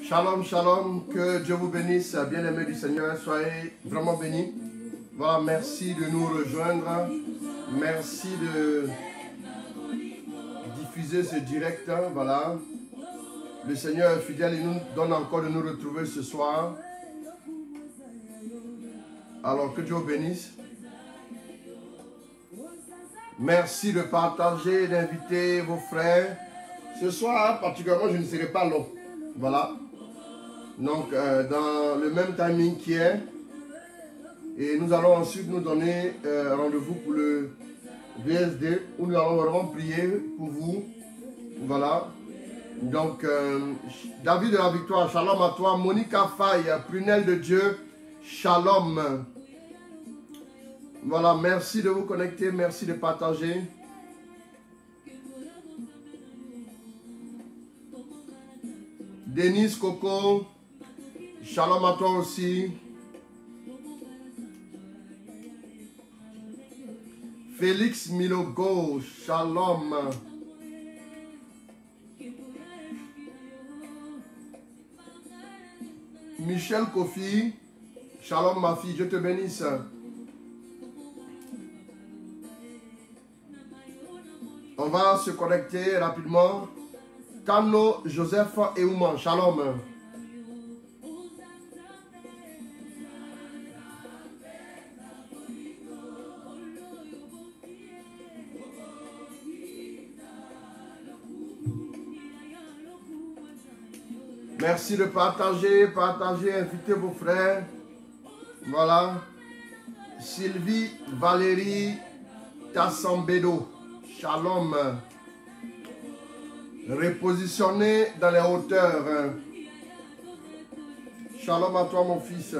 Shalom, shalom, que Dieu vous bénisse, bien-aimés du Seigneur, soyez vraiment bénis. Voilà, merci de nous rejoindre, merci de diffuser ce direct, voilà. Le Seigneur est fidèle, il nous donne encore de nous retrouver ce soir. Alors que Dieu vous bénisse. Merci de partager, d'inviter vos frères. Ce soir, particulièrement, je ne serai pas long. Voilà. Donc, dans le même timing qui est. Et nous allons ensuite nous donner rendez-vous pour le VSD, où nous allons vraiment prier pour vous. Voilà. Donc, David de la Victoire, shalom à toi. Monica Faye, prunelle de Dieu, shalom. Voilà, merci de vous connecter, merci de partager. Denise Coco, shalom à toi aussi. Félix Milogo, shalom. Michel Kofi, shalom ma fille, Dieu te bénisse. On va se connecter rapidement. Kano, Joseph et Ouman, shalom. Merci de partager, invitez vos frères. Voilà. Sylvie Valérie Tassambedo, shalom. Repositionné dans les hauteurs. Shalom à toi mon fils.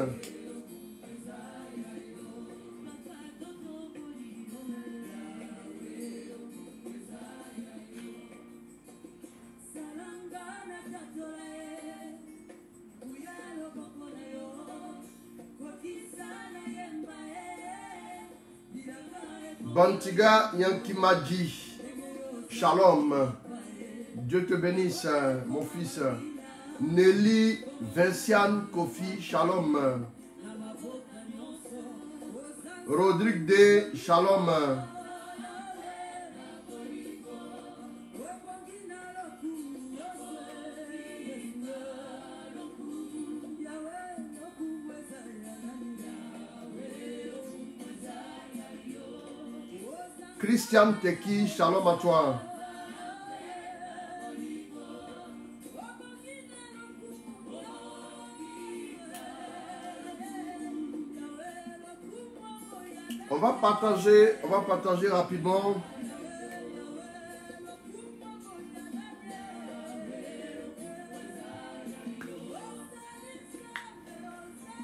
Bantiga Yankimaji, shalom. Dieu te bénisse, mon fils. Nelly Vinciane Kofi, shalom. Rodrigue D, shalom. Christian Teki, shalom à toi. On va partager rapidement.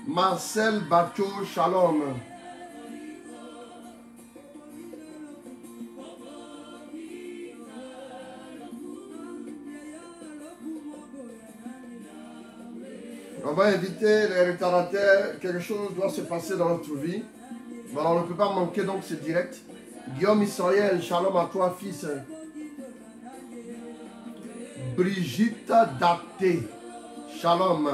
Marcel Bacho, shalom. On va inviter les retardataires. Quelque chose doit se passer dans notre vie. Voilà, on ne peut pas manquer donc ce direct. Guillaume Israël, shalom à toi fils. Brigitte Daté, shalom.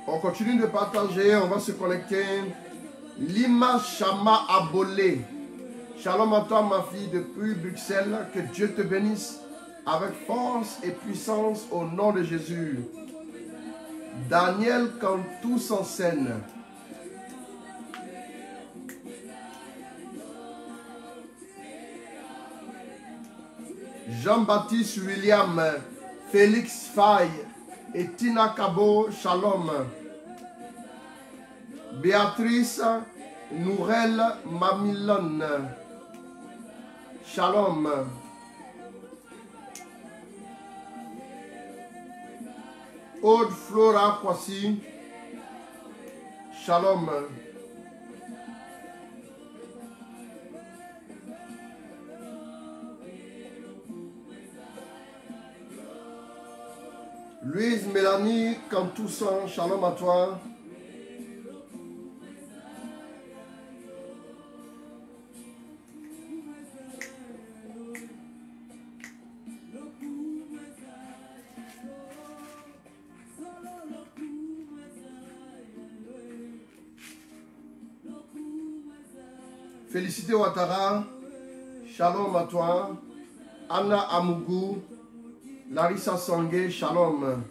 On continue de partager, on va se connecter. Lima Chama Abolé. Shalom à toi ma fille depuis Bruxelles. Que Dieu te bénisse avec force et puissance au nom de Jésus. Daniel Cantou en scène. Jean-Baptiste William, Félix Faye et Tina Cabo, shalom. Béatrice Nourel Mamilon. Shalom. Aude Flora Kwasi. Shalom. Louise Mélanie Cantoussan, shalom à toi. Félicité Ouattara, shalom à toi. Anna Amougou, Larissa Sangue, shalom.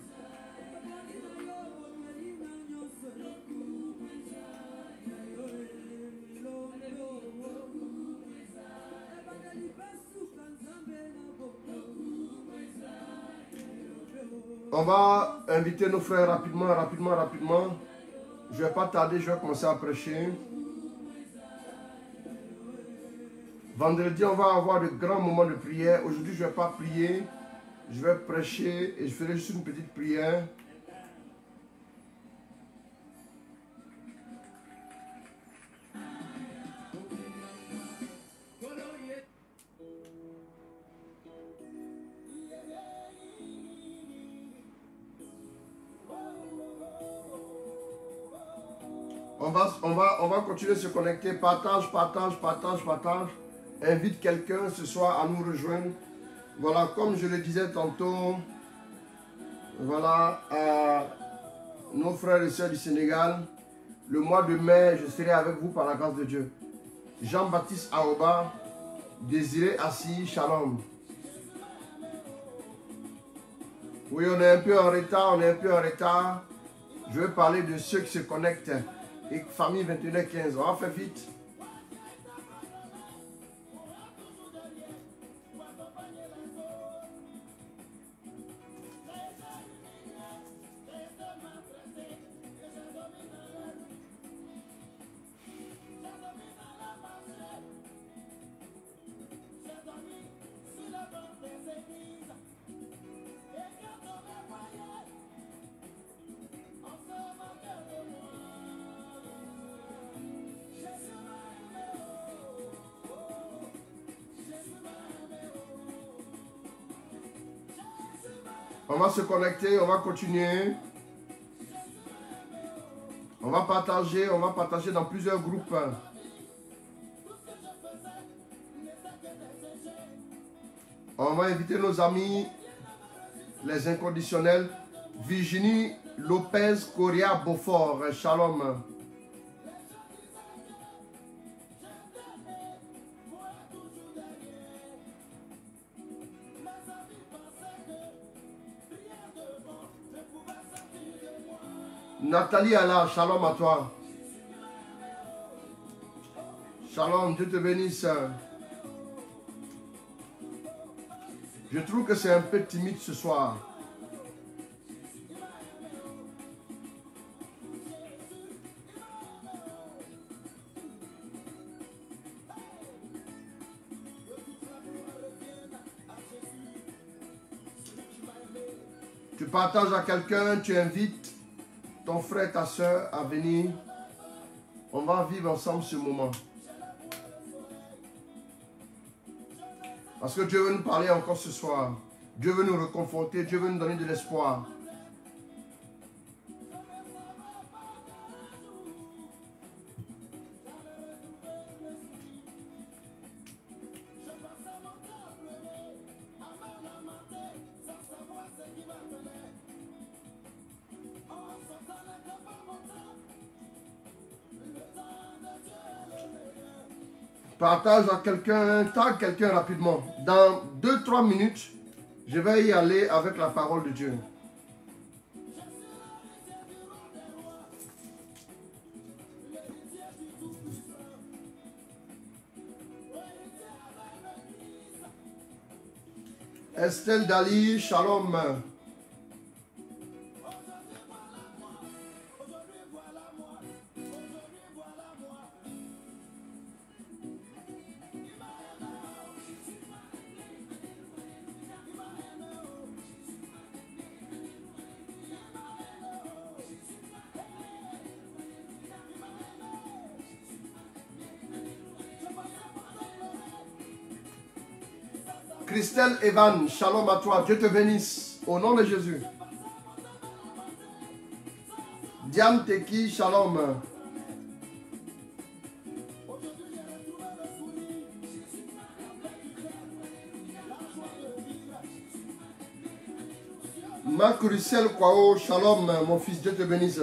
On va inviter nos frères rapidement. Je ne vais pas tarder, je vais commencer à prêcher. Vendredi, on va avoir de grands moments de prière. Aujourd'hui, je ne vais pas prier. Je vais prêcher et je ferai juste une petite prière. On va continuer de se connecter. Partage. Invite quelqu'un ce soir à nous rejoindre. Voilà, comme je le disais tantôt, voilà, à nos frères et sœurs du Sénégal, le mois de mai, je serai avec vous par la grâce de Dieu. Jean-Baptiste Aoba, Désiré Assis, shalom. Oui, on est un peu en retard, Je vais parler de ceux qui se connectent. Et famille 21h15, on va faire vite. On va se connecter, on va continuer. On va partager dans plusieurs groupes. On va inviter nos amis, les inconditionnels. Virginie Lopez Correa Beaufort, shalom. Nathalie Allah, shalom à toi. Shalom, Dieu te bénisse. Je trouve que c'est un peu timide ce soir. Tu partages à quelqu'un, tu invites ton frère, ta soeur à venir. On va vivre ensemble ce moment. Parce que Dieu veut nous parler encore ce soir. Dieu veut nous reconforter. Dieu veut nous donner de l'espoir. Partage à quelqu'un, tag quelqu'un rapidement. Dans 2-3 minutes, je vais y aller avec la parole de Dieu. Estelle Dali, shalom. Christelle Evan, shalom à toi. Dieu te bénisse. Au nom de Jésus. Diane Teki, shalom. Marc Russell Kwao, shalom, mon fils, Dieu te bénisse.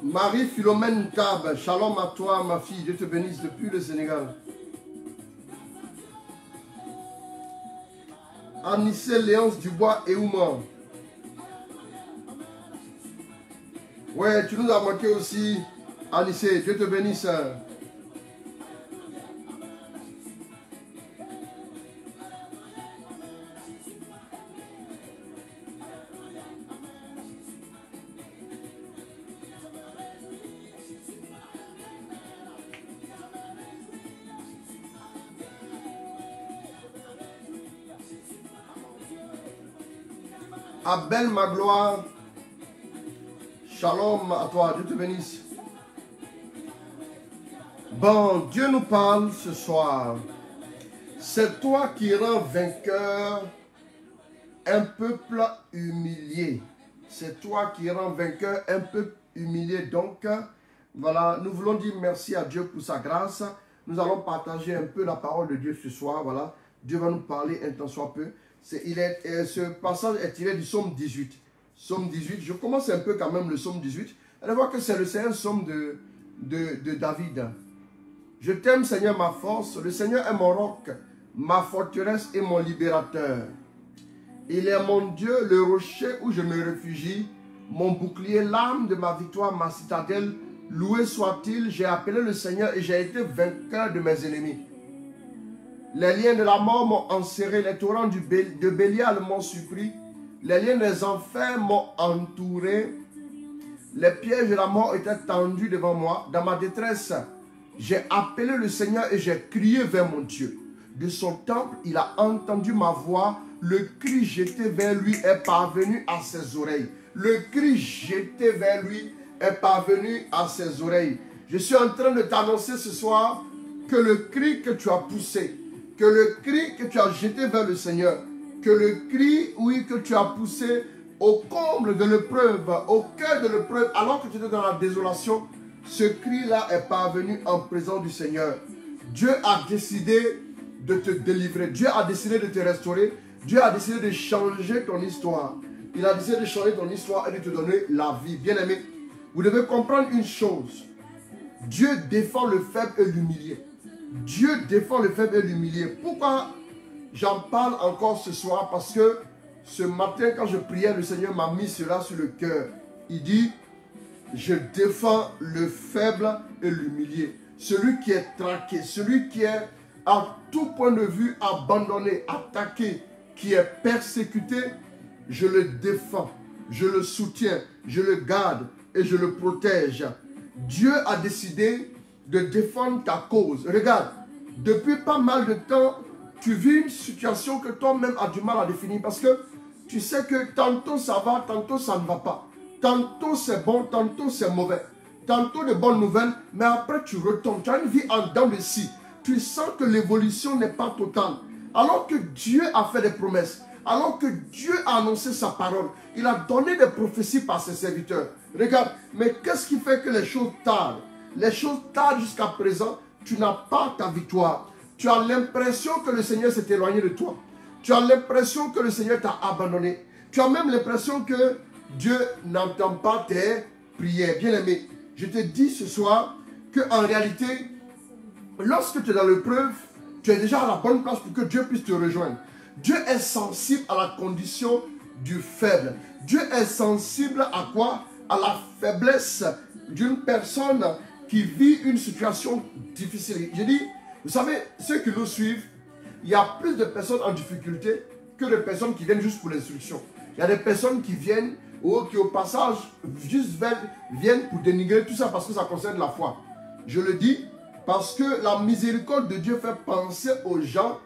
Marie-Philomène Tab, shalom à toi ma fille, Dieu te bénisse depuis le Sénégal. Anissé Léonce Dubois et Ouma. Ouais, tu nous as manqué aussi, Anissé, Dieu te bénisse. Abel Magloire, shalom à toi, Dieu te bénisse. Bon, Dieu nous parle ce soir. C'est toi qui rends vainqueur un peuple humilié. C'est toi qui rends vainqueur un peuple humilié. Donc, voilà, nous voulons dire merci à Dieu pour sa grâce. Nous allons partager un peu la parole de Dieu ce soir. Voilà, Dieu va nous parler un tant soit peu. Ce passage est tiré du psaume 18. Psaume 18, je commence un peu quand même le psaume 18. Allez voir que c'est un psaume de David. Je t'aime Seigneur ma force, le Seigneur est mon roc, ma forteresse et mon libérateur. Il est mon Dieu, le rocher où je me réfugie, mon bouclier, l'âme de ma victoire, ma citadelle. Loué soit-il, j'ai appelé le Seigneur et j'ai été vainqueur de mes ennemis. Les liens de la mort m'ont enserré, les torrents de Bélial m'ont surpris, les liens des enfers m'ont entouré, les pièges de la mort étaient tendus devant moi. Dans ma détresse, j'ai appelé le Seigneur et j'ai crié vers mon Dieu. De son temple, il a entendu ma voix, le cri jeté vers lui est parvenu à ses oreilles. Le cri jeté vers lui est parvenu à ses oreilles. Je suis en train de t'annoncer ce soir que le cri que tu as poussé, que le cri que tu as jeté vers le Seigneur, que le cri, oui, que tu as poussé au comble de l'épreuve, au cœur de l'épreuve, alors que tu étais dans la désolation, ce cri-là est parvenu en présence du Seigneur. Dieu a décidé de te délivrer, Dieu a décidé de te restaurer, Dieu a décidé de changer ton histoire. Il a décidé de changer ton histoire et de te donner la vie. Bien-aimé, vous devez comprendre une chose. Dieu défend le faible et l'humilié. Dieu défend le faible et l'humilié. Pourquoi j'en parle encore ce soir? Parce que ce matin, quand je priais, le Seigneur m'a mis cela sur le cœur. Il dit, je défends le faible et l'humilié. Celui qui est traqué, celui qui est à tout point de vue abandonné, attaqué, qui est persécuté, je le défends, je le soutiens, je le garde et je le protège. Dieu a décidé de défendre ta cause. Regarde, depuis pas mal de temps, tu vis une situation que toi-même as du mal à définir parce que tu sais que tantôt ça va, tantôt ça ne va pas. Tantôt c'est bon, tantôt c'est mauvais. Tantôt de bonnes nouvelles, mais après tu retombes. Tu as une vie en dents de scie. Tu sens que l'évolution n'est pas totale. Alors que Dieu a fait des promesses, alors que Dieu a annoncé sa parole, il a donné des prophéties par ses serviteurs. Regarde, mais qu'est-ce qui fait que les choses tardent? Les choses tardent jusqu'à présent, tu n'as pas ta victoire. Tu as l'impression que le Seigneur s'est éloigné de toi. Tu as l'impression que le Seigneur t'a abandonné. Tu as même l'impression que Dieu n'entend pas tes prières. Bien-aimé, je te dis ce soir qu'en réalité, lorsque tu es dans l'épreuve, tu es déjà à la bonne place pour que Dieu puisse te rejoindre. Dieu est sensible à la condition du faible. Dieu est sensible à quoi? À la faiblesse d'une personne qui vit une situation difficile. Je dis, vous savez, ceux qui nous suivent, il y a plus de personnes en difficulté que de personnes qui viennent juste pour l'instruction. Il y a des personnes qui viennent ou qui au passage juste viennent pour dénigrer tout ça parce que ça concerne la foi. Je le dis parce que la miséricorde de Dieu fait penser aux gens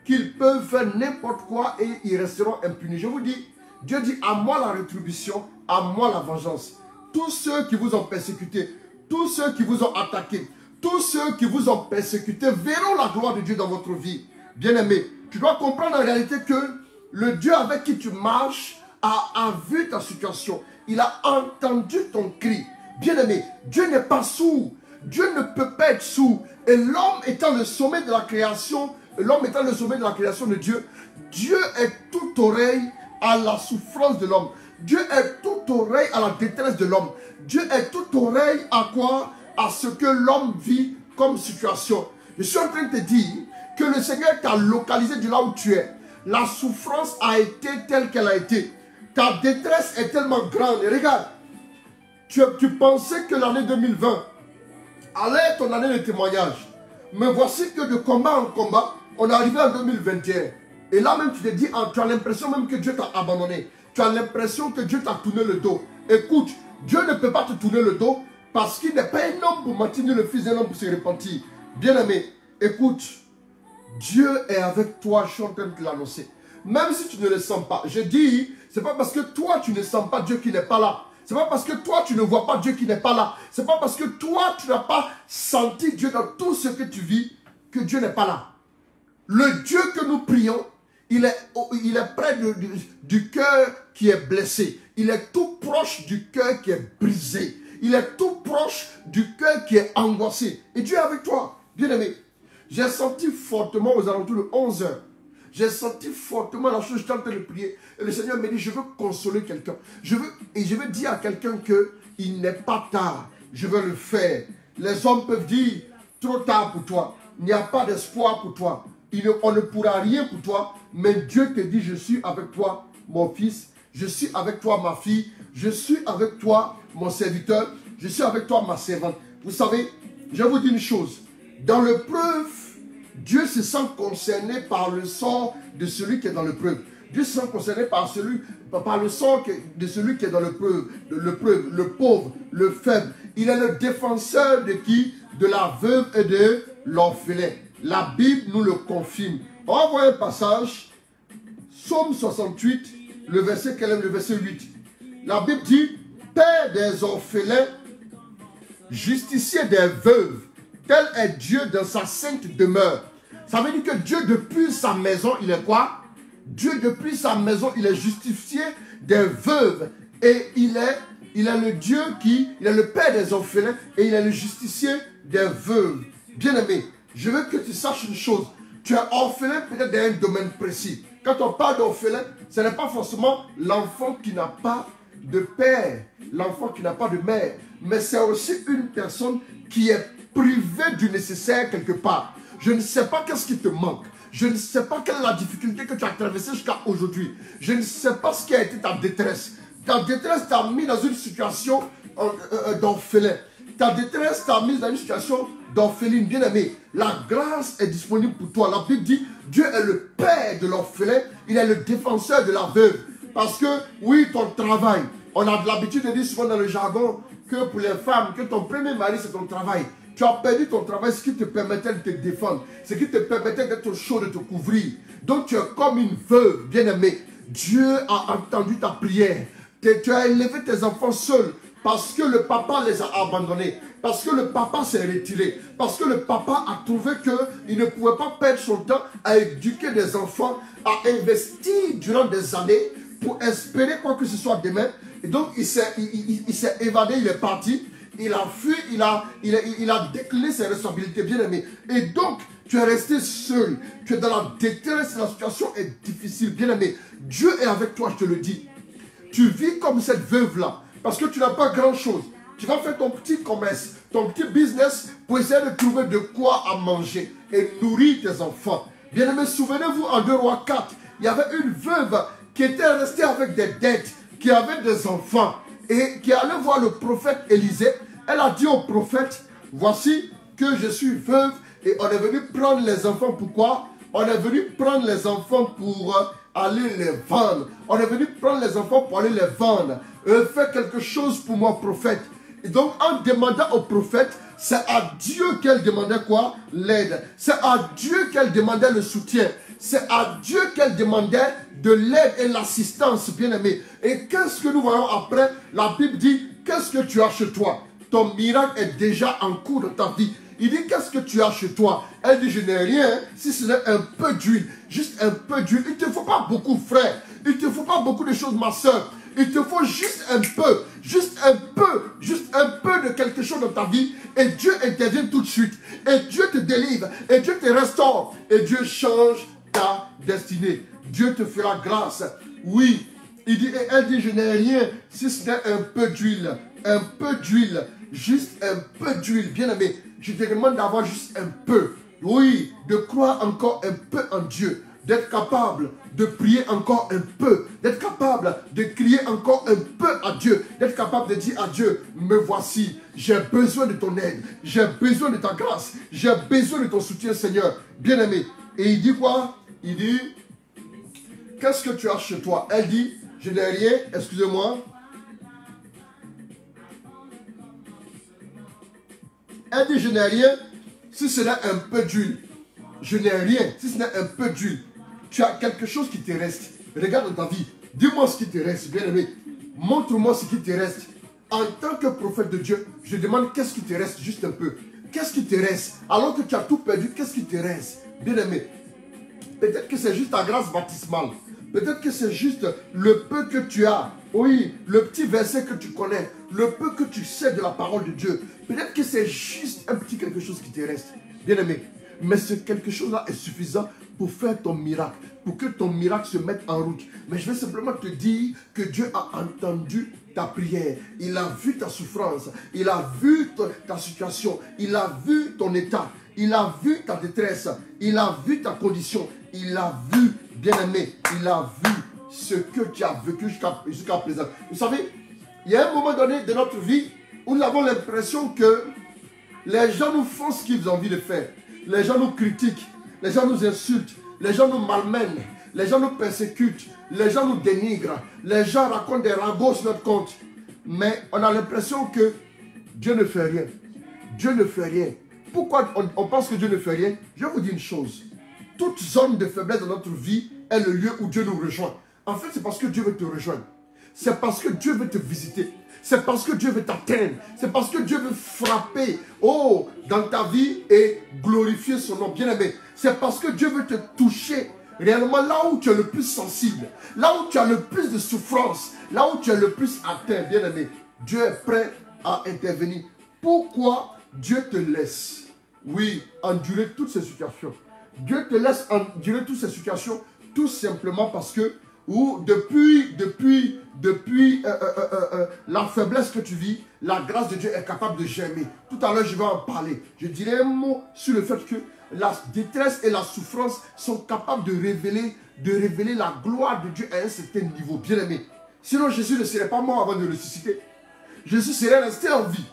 qu'ils peuvent faire n'importe quoi et ils resteront impunis. Je vous dis, Dieu dit à moi la rétribution, à moi la vengeance. Tous ceux qui vous ont persécuté, tous ceux qui vous ont attaqué, tous ceux qui vous ont persécuté verront la gloire de Dieu dans votre vie. Bien-aimé, tu dois comprendre en réalité que le Dieu avec qui tu marches a vu ta situation. Il a entendu ton cri. Bien-aimé, Dieu n'est pas sourd. Dieu ne peut pas être sourd. Et l'homme étant le sommet de la création, de Dieu, Dieu est toute oreille à la souffrance de l'homme. Dieu est toute oreille à la détresse de l'homme. Dieu est toute oreille à quoi? À ce que l'homme vit comme situation. Je suis en train de te dire que le Seigneur t'a localisé de là où tu es. La souffrance a été telle qu'elle a été. Ta détresse est tellement grande. Et regarde, tu pensais que l'année 2020 allait être ton année de témoignage. Mais voici que de combat en combat, on est arrivé en 2021. Et là même tu te dis, tu as l'impression même que Dieu t'a abandonné. Tu as l'impression que Dieu t'a tourné le dos. Écoute, Dieu ne peut pas te tourner le dos parce qu'il n'est pas un homme pour mentir, ni le fils d'un homme pour se repentir. Bien-aimé, écoute, Dieu est avec toi, je suis en train de te l'annoncer. Même si tu ne le sens pas, je dis, c'est pas parce que toi tu ne sens pas Dieu qui n'est pas là. C'est pas parce que toi tu ne vois pas Dieu qui n'est pas là. C'est pas parce que toi tu n'as pas senti Dieu dans tout ce que tu vis que Dieu n'est pas là. Le Dieu que nous prions, il est près du cœur qui est blessé. Il est tout proche du cœur qui est brisé. Il est tout proche du cœur qui est angoissé. Et Dieu est avec toi, bien-aimé. J'ai senti fortement aux alentours de 11 heures. J'ai senti fortement la chose, je suis en train de prier. Et le Seigneur me dit, je veux consoler quelqu'un. Je veux dire à quelqu'un qu'il n'est pas tard. Je veux le faire. Les hommes peuvent dire, trop tard pour toi. Il n'y a pas d'espoir pour toi. On ne pourra rien pour toi. Mais Dieu te dit, je suis avec toi, mon fils. Je suis avec toi, ma fille. Je suis avec toi, mon serviteur. Je suis avec toi, ma servante. Vous savez, je vous dis une chose. Dans l'épreuve, Dieu se sent concerné par le sort de celui qui est dans l'épreuve. Dieu se sent concerné par le sort de celui qui est dans l'épreuve, le pauvre, le faible. Il est le défenseur de qui? De la veuve et de l'orphelin. La Bible nous le confirme. On va voir un passage, Psaume 68, le verset 8. La Bible dit, Père des orphelins, justicier des veuves, tel est Dieu dans sa sainte demeure. Ça veut dire que Dieu depuis sa maison, il est quoi? Dieu depuis sa maison, il est justifié des veuves. Et il est le Dieu il est le Père des orphelins et il est le justicier des veuves. Bien-aimé, je veux que tu saches une chose. Tu es orphelin peut-être dans un domaine précis. Quand on parle d'orphelin, ce n'est pas forcément l'enfant qui n'a pas de père, l'enfant qui n'a pas de mère. Mais c'est aussi une personne qui est privée du nécessaire quelque part. Je ne sais pas qu'est-ce qui te manque. Je ne sais pas quelle est la difficulté que tu as traversée jusqu'à aujourd'hui. Je ne sais pas ce qui a été ta détresse. Ta détresse t'a mis dans une situation d'orphelin. Ta détresse t'a mis dans une situation d'orpheline. Bien-aimé, la grâce est disponible pour toi. La Bible dit, Dieu est le père de l'orphelin. Il est le défenseur de la veuve. Parce que, oui, ton travail, on a de l'habitude de dire souvent dans le jargon que pour les femmes, que ton premier mari, c'est ton travail. Tu as perdu ton travail, ce qui te permettait de te défendre, ce qui te permettait d'être chaud, de te couvrir. Donc tu es comme une veuve, bien-aimée. Dieu a entendu ta prière. Tu as élevé tes enfants seuls parce que le papa les a abandonnés, parce que le papa s'est retiré, parce que le papa a trouvé qu'il ne pouvait pas perdre son temps à éduquer des enfants, à investir durant des années pour espérer quoi que ce soit demain. Et donc il s'est évadé, il est parti. Il a fui, il a décliné ses responsabilités, bien-aimé. Et donc, tu es resté seul. Tu es dans la détresse, la situation est difficile, bien-aimé. Dieu est avec toi, je te le dis. Tu vis comme cette veuve-là, parce que tu n'as pas grand-chose. Tu vas faire ton petit commerce, ton petit business, pour essayer de trouver de quoi à manger et nourrir tes enfants. Bien-aimé, souvenez-vous, en 2 Rois 4, il y avait une veuve qui était restée avec des dettes, qui avait des enfants, et qui allait voir le prophète Élisée. Elle a dit au prophète, voici que je suis veuve et on est venu prendre les enfants. Pourquoi? On est venu prendre les enfants pour aller les vendre. On est venu prendre les enfants pour aller les vendre. Fais quelque chose pour moi, prophète. Et donc, en demandant au prophète, c'est à Dieu qu'elle demandait quoi? L'aide. C'est à Dieu qu'elle demandait le soutien. C'est à Dieu qu'elle demandait de l'aide et l'assistance, bien-aimé. Et qu'est-ce que nous voyons après? La Bible dit, qu'est-ce que tu as chez toi? Ton miracle est déjà en cours dans ta vie. Il dit, qu'est-ce que tu as chez toi? Elle dit, je n'ai rien, si ce n'est un peu d'huile. Juste un peu d'huile. Il ne te faut pas beaucoup, frère. Il ne te faut pas beaucoup de choses, ma soeur. Il te faut juste un peu de quelque chose dans ta vie. Et Dieu intervient tout de suite. Et Dieu te délivre. Et Dieu te restaure. Et Dieu change ta destinée. Dieu te fera grâce. Oui. Il dit, et elle dit, je n'ai rien, si ce n'est un peu d'huile. Un peu d'huile. Juste un peu d'huile. Bien aimé, je te demande d'avoir juste un peu. Oui, de croire encore un peu en Dieu. D'être capable de prier encore un peu. D'être capable de crier encore un peu à Dieu. D'être capable de dire à Dieu, me voici. J'ai besoin de ton aide. J'ai besoin de ta grâce. J'ai besoin de ton soutien, Seigneur. Bien aimé. Et il dit quoi? Il dit, qu'est-ce que tu as chez toi? Elle dit, je n'ai rien, excusez-moi. Elle dit, je n'ai rien, si ce n'est un peu d'huile. Je n'ai rien, si ce n'est un peu d'huile. Tu as quelque chose qui te reste. Regarde dans ta vie. Dis-moi ce qui te reste, bien-aimé. Montre-moi ce qui te reste. En tant que prophète de Dieu, je demande qu'est-ce qui te reste, juste un peu. Qu'est-ce qui te reste? Alors que tu as tout perdu, qu'est-ce qui te reste? Bien-aimé, peut-être que c'est juste ta grâce baptismale. Peut-être que c'est juste le peu que tu as. Oui, le petit verset que tu connais. Le peu que tu sais de la parole de Dieu. Peut-être que c'est juste un petit quelque chose qui te reste. Bien-aimé. Mais ce quelque chose-là est suffisant pour faire ton miracle. Pour que ton miracle se mette en route. Mais je vais simplement te dire que Dieu a entendu ta prière. Il a vu ta souffrance. Il a vu ta situation. Il a vu ton état. Il a vu ta détresse. Il a vu ta condition. Il a vu, bien-aimé, il a vu ce que tu as vécu jusqu'à présent. Vous savez, il y a un moment donné de notre vie où nous avons l'impression que les gens nous font ce qu'ils ont envie de faire. Les gens nous critiquent, les gens nous insultent, les gens nous malmènent, les gens nous persécutent, les gens nous dénigrent, les gens racontent des ragots sur notre compte. Mais on a l'impression que Dieu ne fait rien. Dieu ne fait rien. Pourquoi on pense que Dieu ne fait rien? Je vais vous dire une chose. Toute zone de faiblesse dans notre vie est le lieu où Dieu nous rejoint. En fait, c'est parce que Dieu veut te rejoindre. C'est parce que Dieu veut te visiter. C'est parce que Dieu veut t'atteindre. C'est parce que Dieu veut frapper, oh, dans ta vie et glorifier son nom. Bien-aimé, c'est parce que Dieu veut te toucher réellement là où tu es le plus sensible, là où tu as le plus de souffrance, là où tu es le plus atteint. Bien-aimé, Dieu est prêt à intervenir. Pourquoi Dieu te laisse, oui, endurer toutes ces situations? Dieu te laisse endurer toutes ces situations tout simplement parce que depuis la faiblesse que tu vis, la grâce de Dieu est capable de germer. Tout à l'heure, je vais en parler. Je dirai un mot sur le fait que la détresse et la souffrance sont capables de révéler la gloire de Dieu à un certain niveau. Bien aimé. Sinon, Jésus ne serait pas mort avant de ressusciter. Jésus serait resté en vie.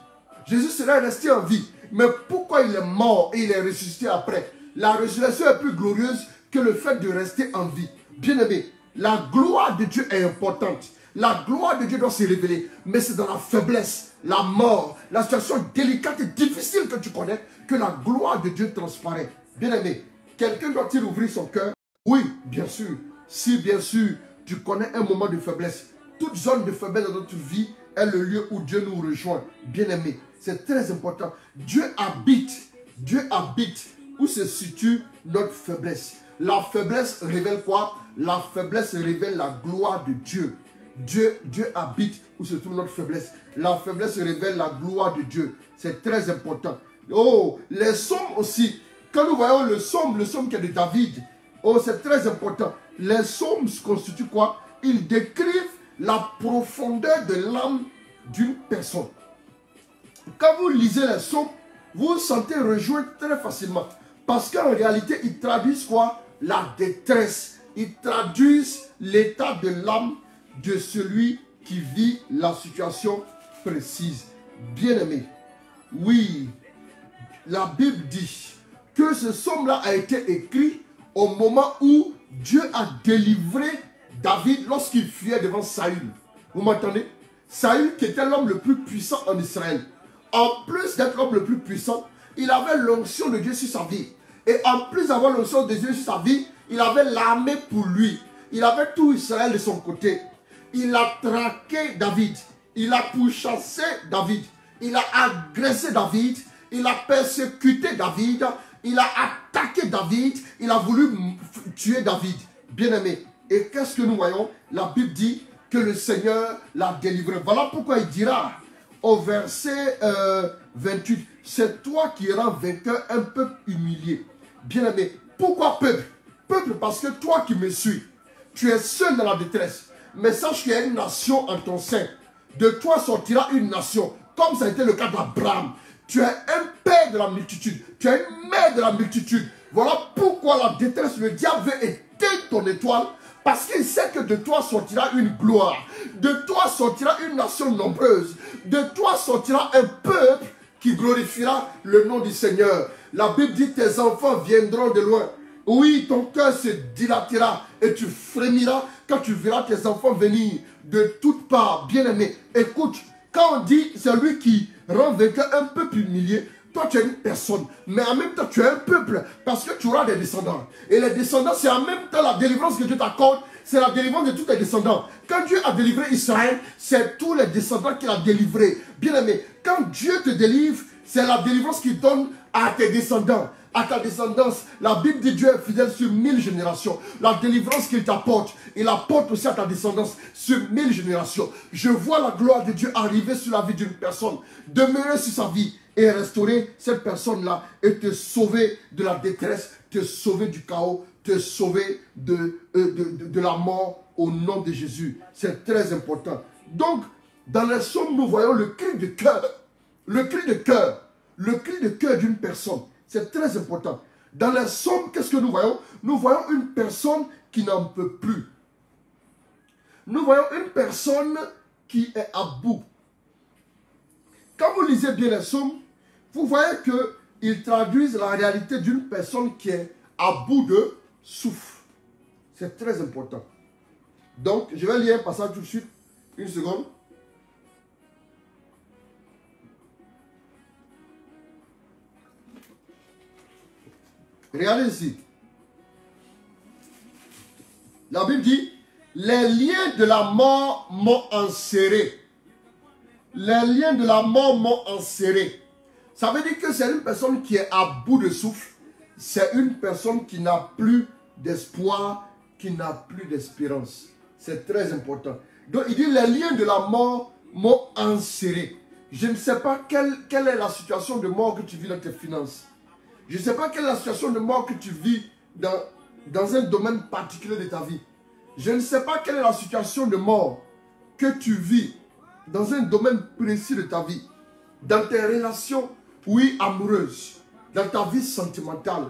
Jésus serait resté en vie. Mais pourquoi il est mort et il est ressuscité après? La résurrection est plus glorieuse que le fait de rester en vie. Bien-aimé, la gloire de Dieu est importante. La gloire de Dieu doit se révéler. Mais c'est dans la faiblesse, la mort, la situation délicate et difficile que tu connais que la gloire de Dieu transparaît. Bien-aimé, quelqu'un doit-il ouvrir son cœur? Oui, bien sûr. Si bien sûr, tu connais un moment de faiblesse, toute zone de faiblesse dans notre vie est le lieu où Dieu nous rejoint. Bien-aimé, c'est très important. Dieu habite où se situe notre faiblesse. La faiblesse révèle quoi? La faiblesse révèle la gloire de Dieu. Dieu habite où se trouve notre faiblesse. La faiblesse révèle la gloire de Dieu. C'est très important. Oh, les psaumes aussi. Quand nous voyons le psaume qui est de David, oh, c'est très important. Les psaumes constituent quoi? Ils décrivent la profondeur de l'âme d'une personne. Quand vous lisez les psaumes, vous vous sentez rejoint très facilement. Parce qu'en réalité, ils traduisent quoi? La détresse. Ils traduisent l'état de l'âme de celui qui vit la situation précise. Bien-aimé, oui, la Bible dit que ce psaume-là a été écrit au moment où Dieu a délivré David lorsqu'il fuyait devant Saül. Vous m'entendez? Saül qui était l'homme le plus puissant en Israël. En plus d'être l'homme le plus puissant, il avait l'onction de Dieu sur sa vie. Et en plus d'avoir l'onction de Dieu sur sa vie, il avait l'armée pour lui. Il avait tout Israël de son côté. Il a traqué David. Il a pourchassé David. Il a agressé David. Il a persécuté David. Il a attaqué David. Il a voulu tuer David. Bien-aimé. Et qu'est-ce que nous voyons? La Bible dit que le Seigneur l'a délivré. Voilà pourquoi il dira au verset 28, c'est toi qui rends vainqueur un peuple humilié. Bien-aimé. Pourquoi peuple? Peuple parce que toi qui me suis, tu es seul dans la détresse. Mais sache qu'il y a une nation en ton sein. De toi sortira une nation. Comme ça a été le cas d'Abraham. Tu es un père de la multitude. Tu es une mère de la multitude. Voilà pourquoi la détresse, le diable veut éteindre ton étoile. Parce qu'il sait que de toi sortira une gloire. De toi sortira une nation nombreuse. De toi sortira un peuple qui glorifiera le nom du Seigneur. La Bible dit tes enfants viendront de loin. Oui, ton cœur se dilatera et tu frémiras quand tu verras tes enfants venir de toutes parts. Bien-aimé, écoute, quand on dit celui qui rend vainqueur un peuple humilié, toi tu es une personne, mais en même temps tu es un peuple parce que tu auras des descendants. Et les descendants, c'est en même temps la délivrance que Dieu t'accorde, c'est la délivrance de tous tes descendants. Quand Dieu a délivré Israël, c'est tous les descendants qu'il a délivrés. Bien-aimé, quand Dieu te délivre, c'est la délivrance qu'il donne à tes descendants. À ta descendance, la Bible dit Dieu est fidèle sur 1000 générations. La délivrance qu'il t'apporte, il apporte aussi à ta descendance sur 1000 générations. Je vois la gloire de Dieu arriver sur la vie d'une personne, demeurer sur sa vie et restaurer cette personne-là et te sauver de la détresse, te sauver du chaos, te sauver de la mort au nom de Jésus. C'est très important. Donc, dans les psaumes, nous voyons le cri de cœur. Le cri de cœur. Le cri de cœur d'une personne. C'est très important. Dans les psaumes, qu'est-ce que nous voyons? Nous voyons une personne qui n'en peut plus. Nous voyons une personne qui est à bout. Quand vous lisez bien les psaumes, vous voyez qu'ils traduisent la réalité d'une personne qui est à bout de souffle. C'est très important. Donc, je vais lire un passage tout de suite. Une seconde. Regardez ici. La Bible dit, les liens de la mort m'ont enserré. Les liens de la mort m'ont enserré. Ça veut dire que c'est une personne qui est à bout de souffle. C'est une personne qui n'a plus d'espoir, qui n'a plus d'espérance. C'est très important. Donc il dit, les liens de la mort m'ont enserré. Je ne sais pas quelle est la situation de mort que tu vis dans tes finances. Je ne sais pas quelle est la situation de mort que tu vis dans un domaine particulier de ta vie. Je ne sais pas quelle est la situation de mort que tu vis dans un domaine précis de ta vie. Dans tes relations, oui, amoureuses. Dans ta vie sentimentale.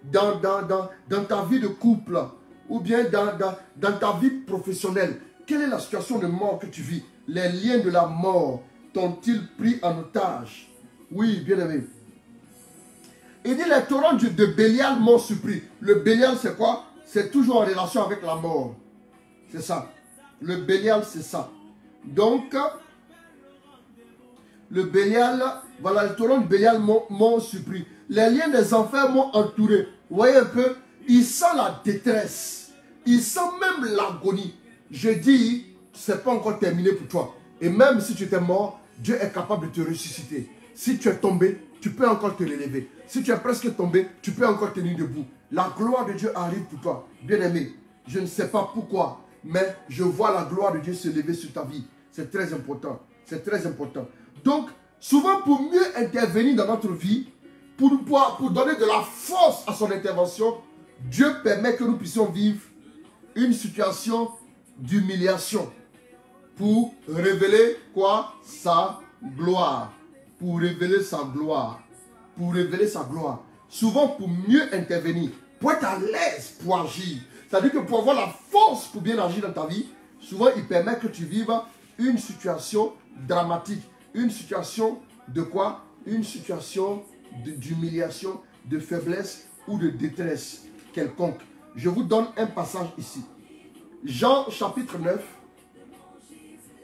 Dans ta vie de couple. Ou bien dans ta vie professionnelle. Quelle est la situation de mort que tu vis? Les liens de la mort t'ont-ils pris en otage? Oui, bien aimé. Il dit les torrents de Bélial m'ont surpris. Le Bélial c'est quoi? C'est toujours en relation avec la mort. C'est ça. Le Bélial c'est ça. Donc, le Bélial, voilà, les torrents de Bélial m'ont surpris. Les liens des enfers m'ont entouré. Vous voyez un peu? Il sent la détresse. Il sent même l'agonie. Je dis, c'est pas encore terminé pour toi. Et même si tu étais mort, Dieu est capable de te ressusciter. Si tu es tombé, tu peux encore te relever. Si tu es presque tombé, tu peux encore tenir debout. La gloire de Dieu arrive pour toi. Bien-aimé, je ne sais pas pourquoi, mais je vois la gloire de Dieu se lever sur ta vie. C'est très important. C'est très important. Donc, souvent pour mieux intervenir dans notre vie, pour donner de la force à son intervention, Dieu permet que nous puissions vivre une situation d'humiliation pour révéler quoi? Sa gloire. Pour révéler sa gloire. Pour révéler sa gloire. Souvent pour mieux intervenir. Pour être à l'aise pour agir. C'est-à-dire que pour avoir la force pour bien agir dans ta vie, souvent il permet que tu vives une situation dramatique. Une situation de quoi? Une situation d'humiliation, de faiblesse ou de détresse quelconque. Je vous donne un passage ici. Jean chapitre 9,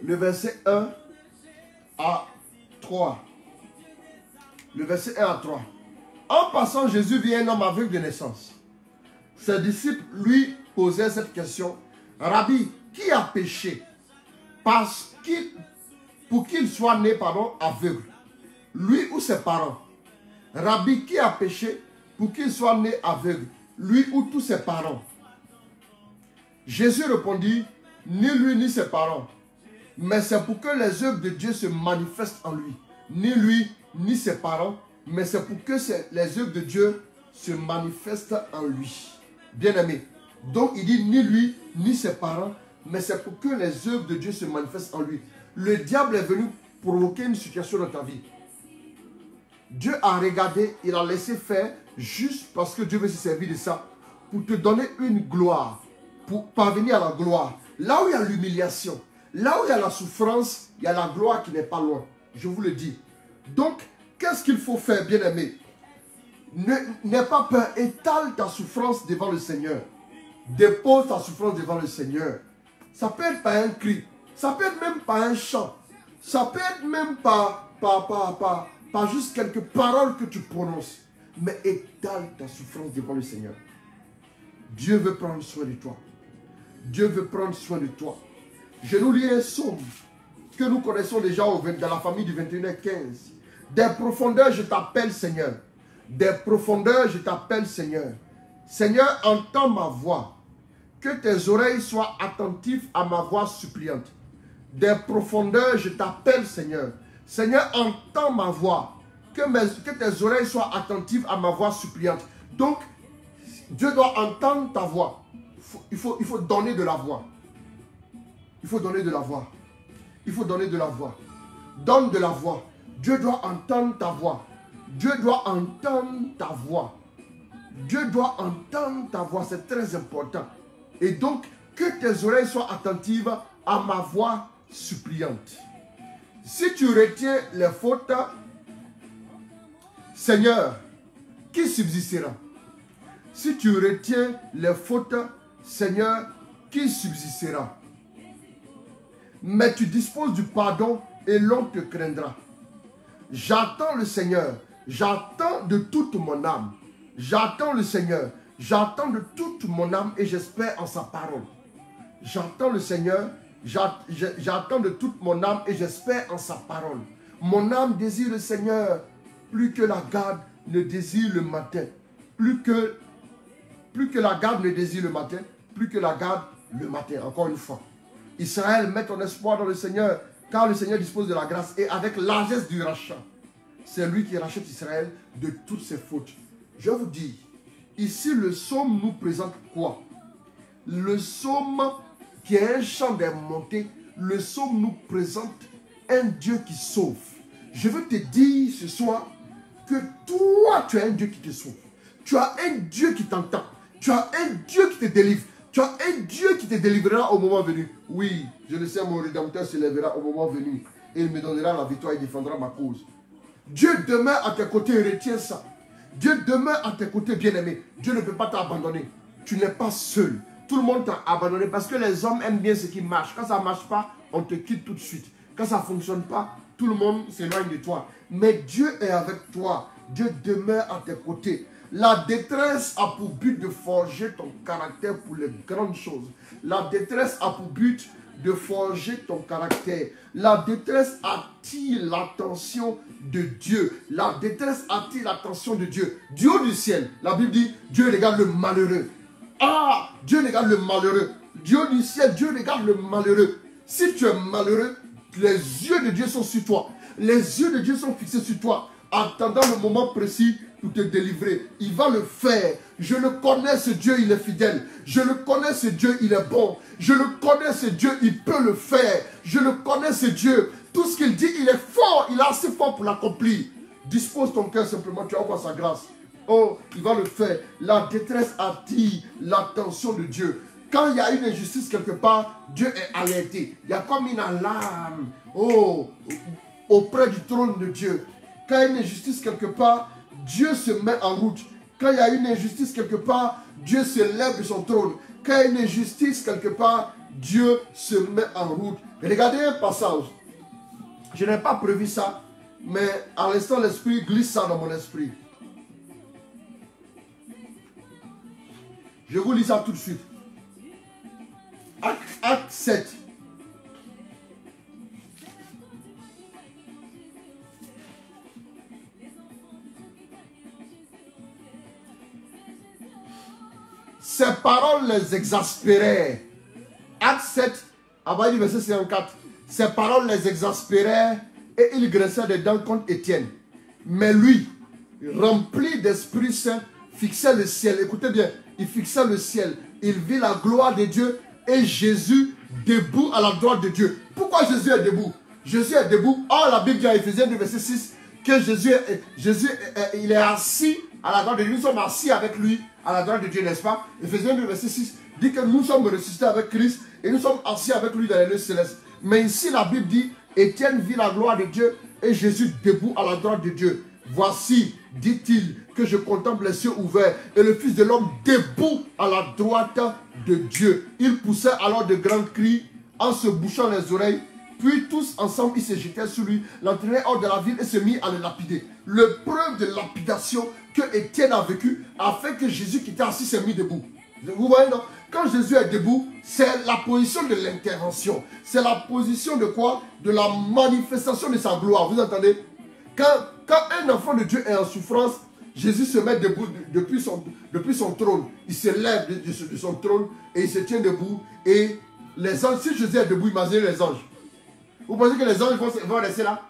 le verset 1 à 3. Le verset 1 à 3. En passant, Jésus vit un homme aveugle de naissance. Ses disciples lui posaient cette question. Rabbi, qui a péché pour qu'il soit né aveugle? Lui ou ses parents? Rabbi, qui a péché pour qu'il soit né aveugle? Lui ou tous ses parents? Jésus répondit, ni lui ni ses parents, mais c'est pour que les œuvres de Dieu se manifestent en lui. Ni lui ni ses parents, mais c'est pour que les œuvres de Dieu se manifestent en lui. Bien-aimé. Donc il dit ni lui ni ses parents, mais c'est pour que les œuvres de Dieu se manifestent en lui. Le diable est venu provoquer une situation dans ta vie. Dieu a regardé, il a laissé faire juste parce que Dieu veut se servir de ça pour te donner une gloire, pour parvenir à la gloire. Là où il y a l'humiliation, là où il y a la souffrance, il y a la gloire qui n'est pas loin. Je vous le dis. Donc, qu'est-ce qu'il faut faire, bien-aimé? N'aie pas peur, étale ta souffrance devant le Seigneur. Dépose ta souffrance devant le Seigneur. Ça peut être par un cri, ça peut être même par un chant, ça peut être même par juste quelques paroles que tu prononces. Mais étale ta souffrance devant le Seigneur. Dieu veut prendre soin de toi. Dieu veut prendre soin de toi. Je nous lis un psaume que nous connaissons déjà dans la famille du 21h15. Des profondeurs, je t'appelle Seigneur. Des profondeurs, je t'appelle Seigneur. Seigneur, entends ma voix. Que tes oreilles soient attentives à ma voix suppliante. Des profondeurs, je t'appelle Seigneur. Seigneur, entends ma voix. Que tes oreilles soient attentives à ma voix suppliante. Donc, Dieu doit entendre ta voix. Il faut donner de la voix. Il faut donner de la voix. Il faut donner de la voix. Donne de la voix. Dieu doit entendre ta voix. Dieu doit entendre ta voix. Dieu doit entendre ta voix. C'est très important. Et donc, que tes oreilles soient attentives à ma voix suppliante. Si tu retiens les fautes, Seigneur, qui subsistera? Si tu retiens les fautes, Seigneur, qui subsistera? Mais tu disposes du pardon et l'on te craindra. J'attends le Seigneur, j'attends de toute mon âme. J'attends le Seigneur, j'attends de toute mon âme et j'espère en sa parole. J'attends le Seigneur, j'attends de toute mon âme et j'espère en sa parole. Mon âme désire le Seigneur plus que la garde ne désire le matin. Plus que la garde ne désire le matin, plus que la garde le matin. Encore une fois. Israël, mets ton espoir dans le Seigneur, car le Seigneur dispose de la grâce et avec largesse du rachat. C'est lui qui rachète Israël de toutes ses fautes. Je vous dis, ici le psaume nous présente quoi? Le psaume qui est un chant des montées, le psaume nous présente un Dieu qui sauve. Je veux te dire ce soir que toi, tu as un Dieu qui te sauve. Tu as un Dieu qui t'entend. Tu as un Dieu qui te délivre. Tu as un Dieu qui te délivrera au moment venu. Oui, je le sais, mon Rédempteur se lèvera au moment venu. Et il me donnera la victoire et défendra ma cause. Dieu demeure à tes côtés, retiens ça. Dieu demeure à tes côtés, bien-aimé. Dieu ne peut pas t'abandonner. Tu n'es pas seul. Tout le monde t'a abandonné parce que les hommes aiment bien ce qui marche. Quand ça ne marche pas, on te quitte tout de suite. Quand ça ne fonctionne pas, tout le monde s'éloigne de toi. Mais Dieu est avec toi. Dieu demeure à tes côtés. La détresse a pour but de forger ton caractère pour les grandes choses. La détresse a pour but de forger ton caractère. La détresse attire l'attention de Dieu. La détresse attire l'attention de Dieu. Du haut du ciel, la Bible dit, Dieu regarde le malheureux. Ah, Dieu regarde le malheureux. Du haut du ciel, Dieu regarde le malheureux. Si tu es malheureux, les yeux de Dieu sont sur toi. Les yeux de Dieu sont fixés sur toi, attendant le moment précis pour te délivrer. Il va le faire. Je le connais, ce Dieu, il est fidèle. Je le connais, ce Dieu, il est bon. Je le connais, ce Dieu, il peut le faire. Je le connais, ce Dieu. Tout ce qu'il dit, il est fort. Il est assez fort pour l'accomplir. Dispose ton cœur simplement, tu vas voir sa grâce. Oh, il va le faire. La détresse attire l'attention de Dieu. Quand il y a une injustice quelque part, Dieu est alerté. Il y a comme une alarme. Oh, auprès du trône de Dieu. Quand il y a une injustice quelque part, Dieu se met en route. Quand il y a une injustice quelque part, Dieu se lève de son trône. Quand il y a une injustice quelque part, Dieu se met en route. Regardez un passage. Je n'ai pas prévu ça, mais à l'instant, l'Esprit glisse ça dans mon esprit. Je vous lis ça tout de suite. Acte 7. Ces paroles les exaspéraient. Acte 7, avant du verset 54. Ces paroles les exaspéraient et ils graissaient des dents contre Étienne. Mais lui, rempli d'Esprit Saint, fixait le ciel. Écoutez bien, il fixait le ciel. Il vit la gloire de Dieu et Jésus debout à la droite de Dieu. Pourquoi Jésus est debout? Jésus est debout. Or, la Bible dit en Éphésiens 2, verset 6 que Jésus il est assis à la droite de Dieu. Nous sommes assis avec lui à la droite de Dieu, n'est-ce pas? Éphésiens 2, verset 6 dit que nous sommes ressuscités avec Christ et nous sommes assis avec lui dans les lieux célestes. Mais ici, la Bible dit, Étienne vit la gloire de Dieu et Jésus debout à la droite de Dieu. Voici, dit-il, que je contemple les cieux ouverts et le Fils de l'homme debout à la droite de Dieu. Il poussait alors de grands cris en se bouchant les oreilles. Puis tous ensemble, ils se jetaient sur lui, l'entraînaient hors de la ville et se mirent à le lapider. Le preuve de lapidation que Étienne a vécu a fait que Jésus qui était assis s'est mis debout. Vous voyez, non? Quand Jésus est debout, c'est la position de l'intervention. C'est la position de quoi? De la manifestation de sa gloire. Vous entendez? Quand un enfant de Dieu est en souffrance, Jésus se met debout depuis son trône. Il se lève de son trône et il se tient debout. Et les anges, si Jésus est debout, imaginez les anges. Vous pensez que les anges vont rester là?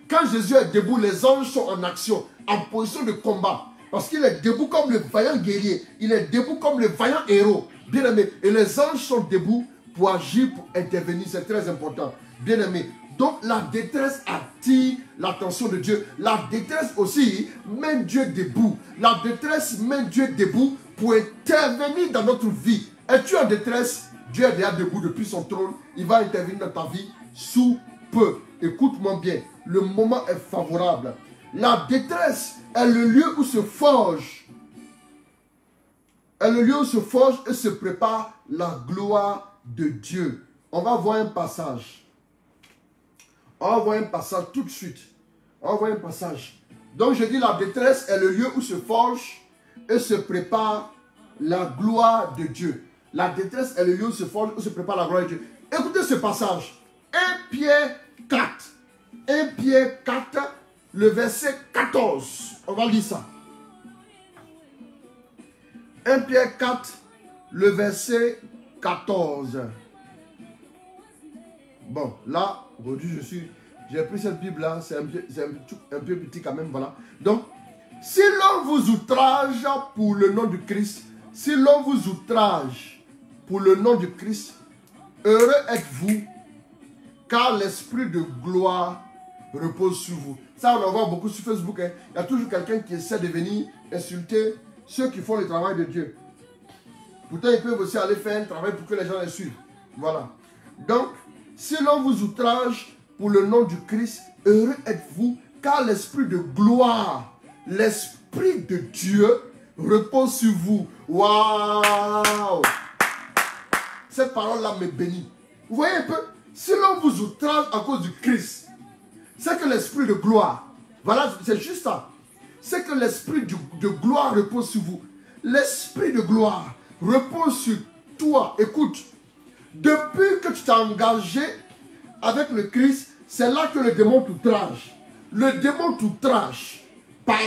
Quand Jésus est debout, les anges sont en action, en position de combat. Parce qu'il est debout comme le vaillant guerrier. Il est debout comme le vaillant héros. Bien aimé. Et les anges sont debout pour agir, pour intervenir. C'est très important. Bien aimé. Donc la détresse attire l'attention de Dieu. La détresse aussi met Dieu debout. La détresse met Dieu debout pour intervenir dans notre vie. Es-tu en détresse? Dieu est déjà debout depuis son trône. Il va intervenir dans ta vie sous peu. Écoute-moi bien. Le moment est favorable. La détresse est le lieu où se forge. Est le lieu où se forge et se prépare la gloire de Dieu. On va voir un passage. On va voir un passage tout de suite. On va voir un passage. Donc je dis la détresse est le lieu où se forge et se prépare la gloire de Dieu. La détresse est le lieu où se forge et se prépare la gloire de Dieu. Écoutez ce passage. 1 Pierre 4. 1 Pierre 4, le verset 14. On va lire ça. 1 Pierre 4, le verset 14. Bon, là, aujourd'hui, j'ai pris cette Bible-là, c'est un peu petit quand même, voilà. Donc, si l'on vous outrage pour le nom du Christ, si l'on vous outrage pour le nom du Christ, heureux êtes-vous, car l'esprit de gloire repose sur vous. Ça, on en voit beaucoup sur Facebook. Hein. Il y a toujours quelqu'un qui essaie de venir insulter ceux qui font le travail de Dieu. Pourtant, ils peuvent aussi aller faire un travail pour que les gens les suivent. Voilà. Donc, si l'on vous outrage pour le nom du Christ, heureux êtes-vous, car l'esprit de gloire, l'esprit de Dieu repose sur vous. Waouh! Cette parole-là me bénit. Vous voyez un peu? Si l'on vous outrage à cause du Christ, c'est que l'esprit de gloire, voilà, c'est juste ça. C'est que l'esprit de gloire repose sur vous. L'esprit de gloire repose sur toi. Écoute, depuis que tu t'es engagé avec le Christ, c'est là que le démon t'outrage. Le démon t'outrage par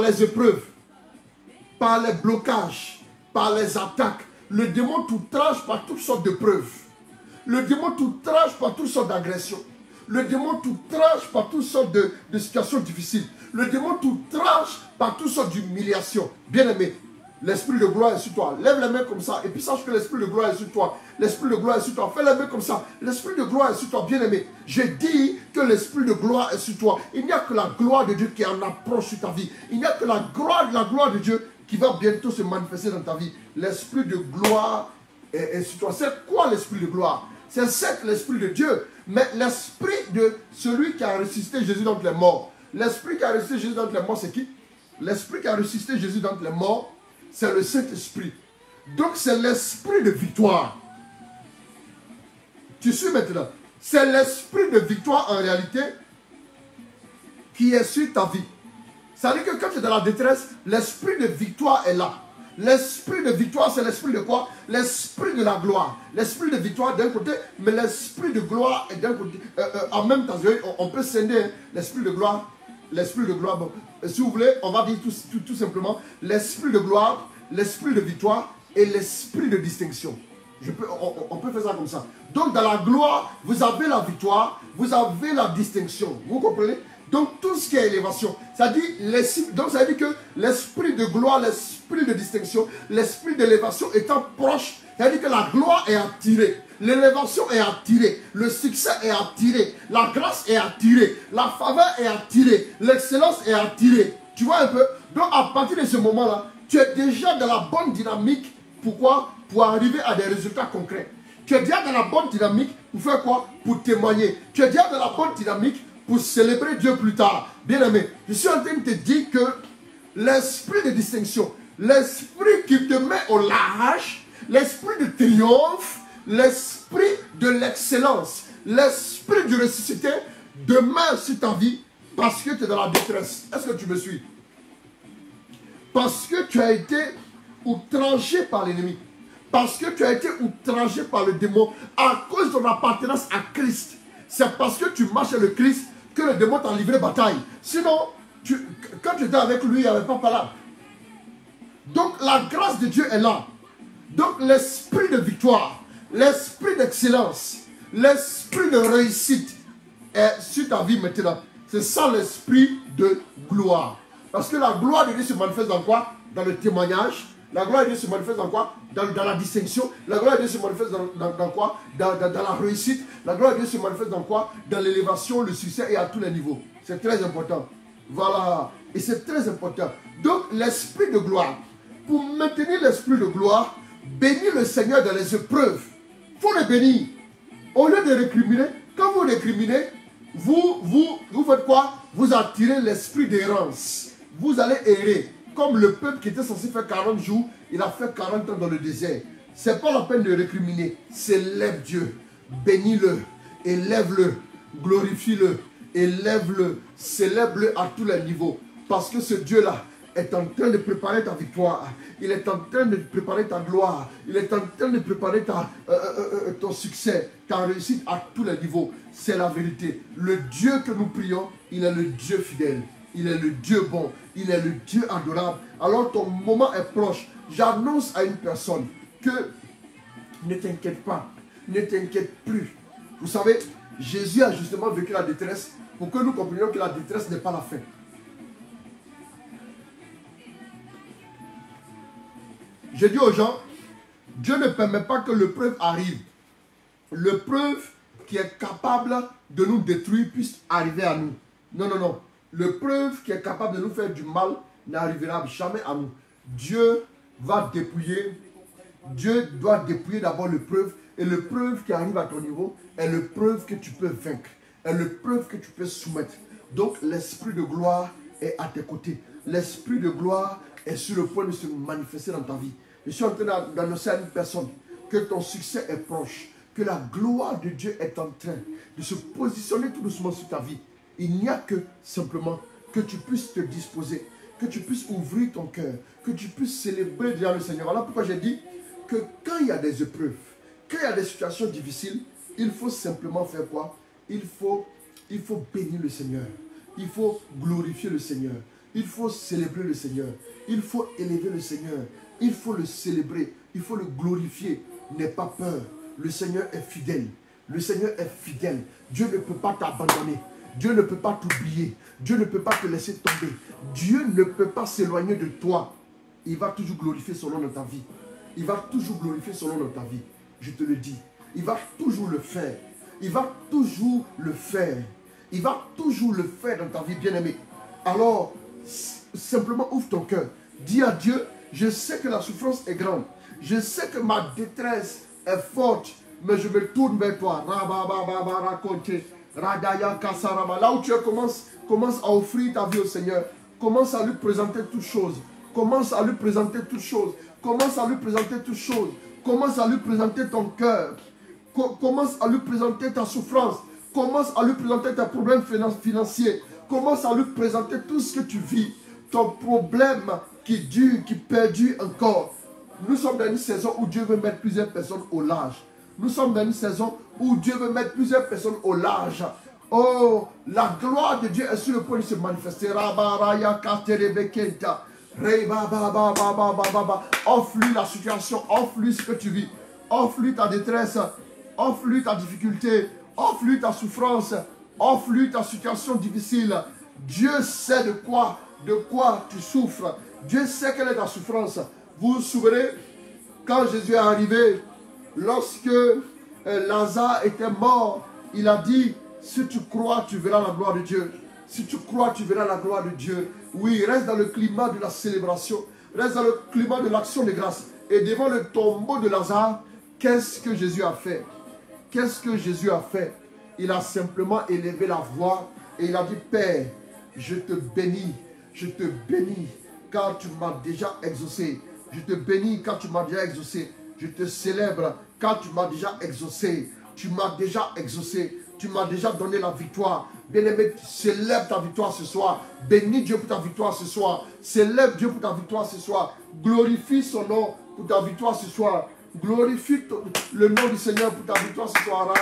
les épreuves, par les blocages, par les attaques. Le démon t'outrage par toutes sortes de preuves. Le démon t'outrage par toutes sortes d'agressions. Le démon t'outrage par toutes sortes de situations difficiles. Le démon t'outrage par toutes sortes d'humiliations. Bien-aimé, l'esprit de gloire est sur toi. Lève les mains comme ça et puis sache que l'esprit de gloire est sur toi. L'esprit de gloire est sur toi. Fais les mains comme ça. L'esprit de gloire est sur toi, bien-aimé. Je dis que l'esprit de gloire est sur toi. Il n'y a que la gloire de Dieu qui en approche sur ta vie. Il n'y a que la gloire de Dieu qui va bientôt se manifester dans ta vie. L'esprit de gloire est sur toi. C'est quoi l'esprit de gloire? C'est certes l'esprit de Dieu, mais l'esprit de celui qui a ressuscité Jésus d'entre les morts. L'esprit qui a ressuscité Jésus d'entre les morts, c'est qui? l'esprit qui a ressuscité Jésus d'entre les morts, c'est le Saint-Esprit. Donc c'est l'esprit de victoire. Tu suis maintenant. C'est l'esprit de victoire en réalité qui est sur ta vie. Ça veut dire que quand tu es dans la détresse, l'esprit de victoire est là. L'esprit de victoire, c'est l'esprit de quoi? L'esprit de la gloire. L'esprit de victoire d'un côté, mais l'esprit de gloire est d'un côté. En même temps, on peut scinder l'esprit de gloire. L'esprit de gloire, bon, si vous voulez, on va dire tout simplement l'esprit de gloire, l'esprit de victoire et l'esprit de distinction. On peut faire ça comme ça. Donc dans la gloire, vous avez la victoire, vous avez la distinction. Vous comprenez? Donc tout ce qui est élévation, ça dit, donc ça veut dire que l'esprit de gloire, l'esprit de distinction, l'esprit d'élévation étant proche, ça veut dire que la gloire est attirée, l'élévation est attirée, le succès est attiré, la grâce est attirée, la faveur est attirée, l'excellence est attirée. Tu vois un peu? Donc à partir de ce moment-là, tu es déjà dans la bonne dynamique. Pourquoi? Pour arriver à des résultats concrets. Tu es déjà dans la bonne dynamique pour faire quoi? Pour témoigner. Tu es déjà dans la bonne dynamique pour célébrer Dieu plus tard. Bien aimé, je suis en train de te dire que l'esprit de distinction, l'esprit qui te met au large, l'esprit de triomphe, l'esprit de l'excellence, l'esprit du ressuscité demeure sur ta vie parce que tu es dans la détresse. Est-ce que tu me suis? Parce que tu as été outragé par l'ennemi. Parce que tu as été outragé par le démon à cause de ton appartenance à Christ. C'est parce que tu marches avec le Christ que le démon t'a livré bataille. Sinon, quand tu étais avec lui, il n'y avait pas palabre. Donc la grâce de Dieu est là. Donc l'esprit de victoire, l'esprit d'excellence, l'esprit de réussite est sur ta vie maintenant. C'est ça l'esprit de gloire. Parce que la gloire de Dieu se manifeste dans quoi? Dans le témoignage. La gloire de Dieu se manifeste dans quoi? Dans la distinction. La gloire de Dieu se manifeste dans quoi? Dans la réussite. La gloire de Dieu se manifeste dans quoi? Dans l'élévation, le succès et à tous les niveaux. C'est très important. Voilà. Et c'est très important. Donc, l'esprit de gloire. Pour maintenir l'esprit de gloire, bénis le Seigneur dans les épreuves. Il faut le bénir. Au lieu de récriminer, quand vous récriminez, vous faites quoi? Vous attirez l'esprit d'errance. Vous allez errer. Comme le peuple qui était censé faire 40 jours, il a fait 40 ans dans le désert. Ce n'est pas la peine de récriminer. Célèbre Dieu. Bénis-le. Élève-le. Glorifie-le. Élève-le. Célèbre-le à tous les niveaux. Parce que ce Dieu-là est en train de préparer ta victoire. Il est en train de préparer ta gloire. Il est en train de préparer ton succès, ta réussite à tous les niveaux. C'est la vérité. Le Dieu que nous prions, il est le Dieu fidèle. Il est le Dieu bon. Il est le Dieu adorable. Alors ton moment est proche. J'annonce à une personne que ne t'inquiète pas. Ne t'inquiète plus. Vous savez, Jésus a justement vécu la détresse pour que nous comprenions que la détresse n'est pas la fin. Je dis aux gens, Dieu ne permet pas que l'épreuve arrive. L'épreuve qui est capable de nous détruire puisse arriver à nous. Non, non, non. L'épreuve qui est capable de nous faire du mal n'arrivera jamais à nous. Dieu va dépouiller. Dieu doit dépouiller d'abord l'épreuve. Et l'épreuve qui arrive à ton niveau est l'épreuve que tu peux vaincre. Est l'épreuve que tu peux soumettre. Donc l'esprit de gloire est à tes côtés. L'esprit de gloire est sur le point de se manifester dans ta vie. Je suis en train d'annoncer à une personne que ton succès est proche. Que la gloire de Dieu est en train de se positionner tout doucement sur ta vie. Il n'y a que simplement que tu puisses te disposer, que tu puisses ouvrir ton cœur, que tu puisses célébrer déjà le Seigneur. Voilà pourquoi j'ai dit que quand il y a des épreuves, quand il y a des situations difficiles, il faut simplement faire quoi? Il faut bénir le Seigneur. Il faut glorifier le Seigneur. Il faut célébrer le Seigneur. Il faut élever le Seigneur. Il faut le célébrer. Il faut le glorifier. N'aie pas peur. Le Seigneur est fidèle. Le Seigneur est fidèle. Dieu ne peut pas t'abandonner. Dieu ne peut pas t'oublier. Dieu ne peut pas te laisser tomber. Dieu ne peut pas s'éloigner de toi. Il va toujours glorifier son nom dans ta vie. Il va toujours glorifier son nom dans ta vie. Je te le dis. Il va toujours le faire. Il va toujours le faire. Il va toujours le faire dans ta vie, bien-aimé. Alors, simplement ouvre ton cœur. Dis à Dieu, je sais que la souffrance est grande. Je sais que ma détresse est forte. Mais je me tourne vers toi. Là où tu commences à offrir ta vie au Seigneur. Commence à lui présenter toutes choses. Commence à lui présenter toutes choses. Commence à lui présenter toutes choses. Commence à lui présenter ton cœur. Commence à lui présenter ta souffrance. Commence à lui présenter tes problèmes financiers. Commence à lui présenter tout ce que tu vis. Ton problème qui dure, qui perdure encore. Nous sommes dans une saison où Dieu veut mettre plusieurs personnes au large. Nous sommes dans une saison où Dieu veut mettre plusieurs personnes au large. Oh, la gloire de Dieu est sur le point de se manifester. Offre-lui la situation, offre-lui ce que tu vis. Offre-lui ta détresse, offre-lui ta difficulté, offre-lui ta souffrance, offre-lui ta situation difficile. Dieu sait de quoi tu souffres. Dieu sait quelle est ta souffrance. Vous vous souvenez, quand Jésus est arrivé, lorsque Lazare était mort, il a dit, si tu crois, tu verras la gloire de Dieu. Si tu crois, tu verras la gloire de Dieu. Oui, reste dans le climat de la célébration. Reste dans le climat de l'action de grâce. Et devant le tombeau de Lazare, qu'est-ce que Jésus a fait? Qu'est-ce que Jésus a fait? Il a simplement élevé la voix et il a dit, Père, je te bénis, car tu m'as déjà exaucé. Je te bénis car tu m'as déjà exaucé. Je te célèbre car tu m'as déjà exaucé. Tu m'as déjà exaucé. Tu m'as déjà donné la victoire. Bien-aimé, célèbre ta victoire ce soir. Bénis Dieu pour ta victoire ce soir. Célèbre Dieu pour ta victoire ce soir. Glorifie son nom pour ta victoire ce soir. Glorifie le nom du Seigneur pour ta victoire ce soir.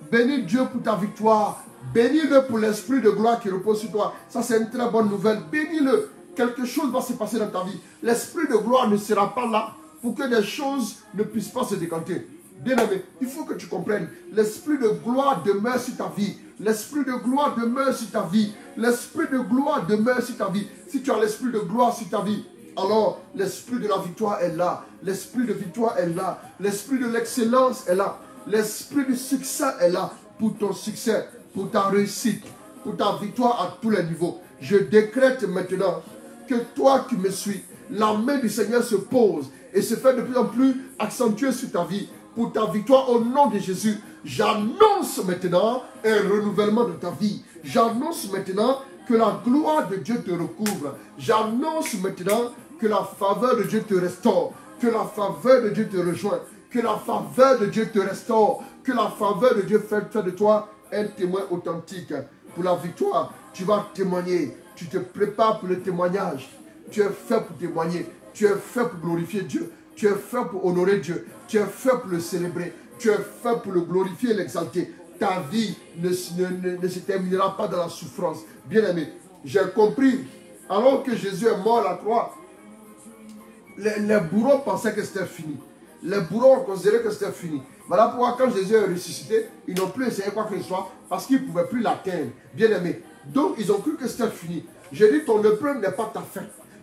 Bénis Dieu pour ta victoire. Bénis-le pour l'esprit de gloire qui repose sur toi. Ça, c'est une très bonne nouvelle. Bénis-le. Quelque chose va se passer dans ta vie. L'esprit de gloire ne sera pas là pour que des choses ne puissent pas se décanter. Bien-aimé, il faut que tu comprennes. L'esprit de gloire demeure sur ta vie. L'esprit de gloire demeure sur ta vie. L'esprit de gloire demeure sur ta vie. Si tu as l'esprit de gloire sur ta vie, alors l'esprit de la victoire est là. L'esprit de victoire est là. L'esprit de l'excellence est là. L'esprit du succès est là pour ton succès, pour ta réussite, pour ta victoire à tous les niveaux. Je décrète maintenant que toi qui me suis, la main du Seigneur se pose et se fait de plus en plus accentuée sur ta vie pour ta victoire au nom de Jésus. J'annonce maintenant un renouvellement de ta vie. J'annonce maintenant que la gloire de Dieu te recouvre. J'annonce maintenant que la faveur de Dieu te restaure, que la faveur de Dieu te rejoint, que la faveur de Dieu te restaure, que la faveur de Dieu fait de toi un témoin authentique. Pour la victoire, tu vas témoigner. Tu te prépares pour le témoignage. Tu es fait pour témoigner. Tu es fait pour glorifier Dieu. Tu es fait pour honorer Dieu. Tu es fait pour le célébrer. Tu es fait pour le glorifier et l'exalter. Ta vie ne se terminera pas dans la souffrance. Bien-aimé, j'ai compris. Alors que Jésus est mort à la croix, les bourreaux pensaient que c'était fini. Les bourreaux ont considéré que c'était fini. Voilà pourquoi quand Jésus est ressuscité, ils n'ont plus essayé quoi que ce soit parce qu'ils ne pouvaient plus l'atteindre. Bien-aimé. Donc ils ont cru que c'était fini. J'ai dit, ton épreuve n'est pas ta fin.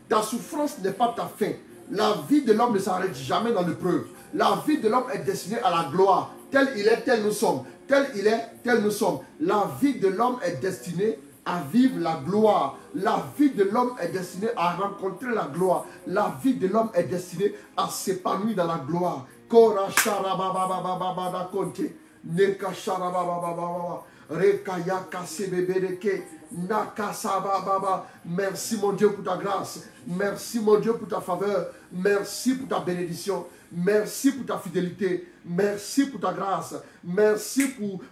Ta souffrance n'est pas ta fin. La vie de l'homme ne s'arrête jamais dans l'épreuve. La vie de l'homme est destinée à la gloire. Tel il est, tel nous sommes. Tel il est, tel nous sommes. La vie de l'homme est destinée à vivre la gloire. La vie de l'homme est destinée à rencontrer la gloire. La vie de l'homme est destinée à s'épanouir dans la gloire. Merci mon Dieu pour ta grâce. Merci mon Dieu pour ta faveur. Merci pour ta bénédiction. Merci pour ta fidélité. Merci pour ta grâce. Merci pour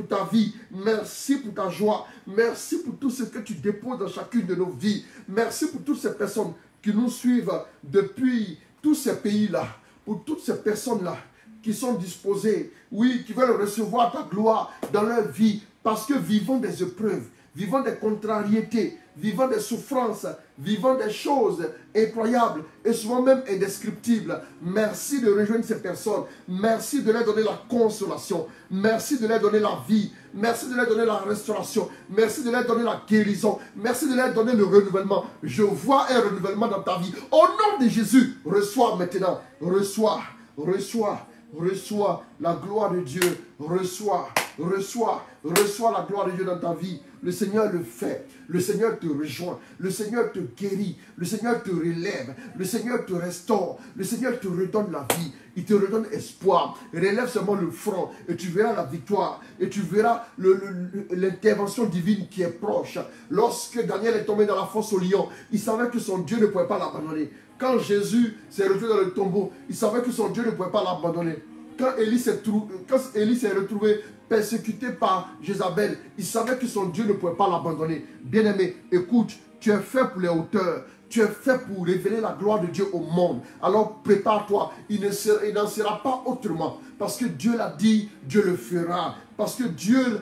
ta vie. Merci pour ta joie. Merci pour tout ce que tu déposes dans chacune de nos vies. Merci pour toutes ces personnes qui nous suivent depuis tous ces pays-là. Pour toutes ces personnes-là qui sont disposées, oui, qui veulent recevoir ta gloire dans leur vie. Parce que vivons des épreuves, vivons des contrariétés, vivons des souffrances, vivons des choses incroyables et souvent même indescriptibles. Merci de rejoindre ces personnes. Merci de leur donner la consolation. Merci de leur donner la vie. Merci de leur donner la restauration. Merci de leur donner la guérison. Merci de leur donner le renouvellement. Je vois un renouvellement dans ta vie. Au nom de Jésus, reçois maintenant. Reçois la gloire de Dieu. Reçois reçois la gloire de Dieu dans ta vie. Le Seigneur le fait. Le Seigneur te rejoint. Le Seigneur te guérit. Le Seigneur te relève. Le Seigneur te restaure. Le Seigneur te redonne la vie. Il te redonne espoir. Relève seulement le front et tu verras la victoire. Et tu verras l'intervention divine qui est proche. Lorsque Daniel est tombé dans la fosse au lion, il savait que son Dieu ne pouvait pas l'abandonner. Quand Jésus s'est retrouvé dans le tombeau, il savait que son Dieu ne pouvait pas l'abandonner. Quand Élie s'est retrouvé persécuté par Jézabel, il savait que son Dieu ne pouvait pas l'abandonner. Bien-aimé, écoute, tu es fait pour les hauteurs. Tu es fait pour révéler la gloire de Dieu au monde. Alors prépare-toi. Il n'en sera pas autrement. Parce que Dieu l'a dit, Dieu le fera. Parce que Dieu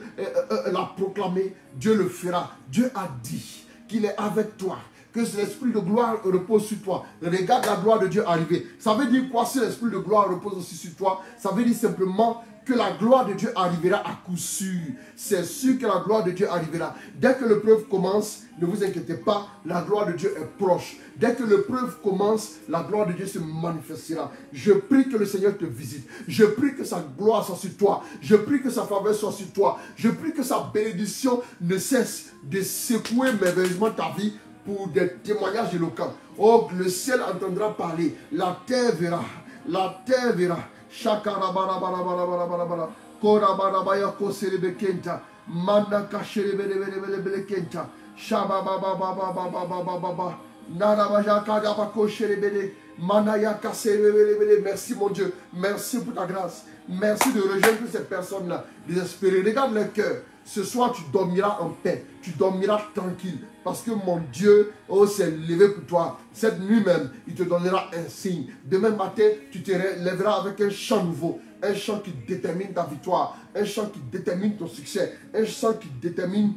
l'a proclamé, Dieu le fera. Dieu a dit qu'il est avec toi. Que l'esprit de gloire repose sur toi. Regarde la gloire de Dieu arriver. Ça veut dire quoi si l'esprit de gloire repose aussi sur toi? Ça veut dire simplement que la gloire de Dieu arrivera à coup sûr. C'est sûr que la gloire de Dieu arrivera. Dès que l'épreuve commence, ne vous inquiétez pas, la gloire de Dieu est proche. Dès que l'épreuve commence, la gloire de Dieu se manifestera. Je prie que le Seigneur te visite. Je prie que sa gloire soit sur toi. Je prie que sa faveur soit sur toi. Je prie que sa bénédiction ne cesse de secouer merveilleusement ta vie pour des témoignages éloquents. Oh, le ciel entendra parler. La terre verra. La terre verra. Shakarabarabarabarabarabarabara. Korabarabaya koserebekenta. Manda kasherebelebelebelebelekenta. Shabababababababababa. Narabajakadabako sherebele. Manaya kaserebelebele. Merci mon Dieu. Merci pour ta grâce. Merci de rejoindre ces personnes-là désespérées. Regarde leur cœur. Ce soir, tu dormiras en paix. Tu dormiras tranquille. Parce que mon Dieu s'est levé pour toi. Cette nuit même, il te donnera un signe. Demain matin, tu te lèveras avec un chant nouveau. Un chant qui détermine ta victoire. Un chant qui détermine ton succès. Un chant qui détermine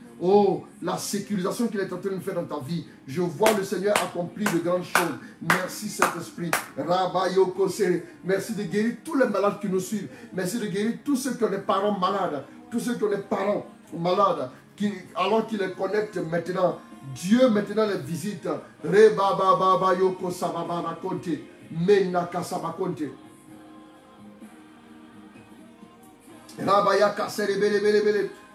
la sécurisation qu'il est en train de faire dans ta vie. Je vois le Seigneur accomplir de grandes choses. Merci Saint-Esprit. Merci de guérir tous les malades qui nous suivent. Merci de guérir tous ceux qui ont des parents malades. Tous ceux qui ont des parents malades. Alors qu'il les connecte maintenant. Dieu maintenant les visite.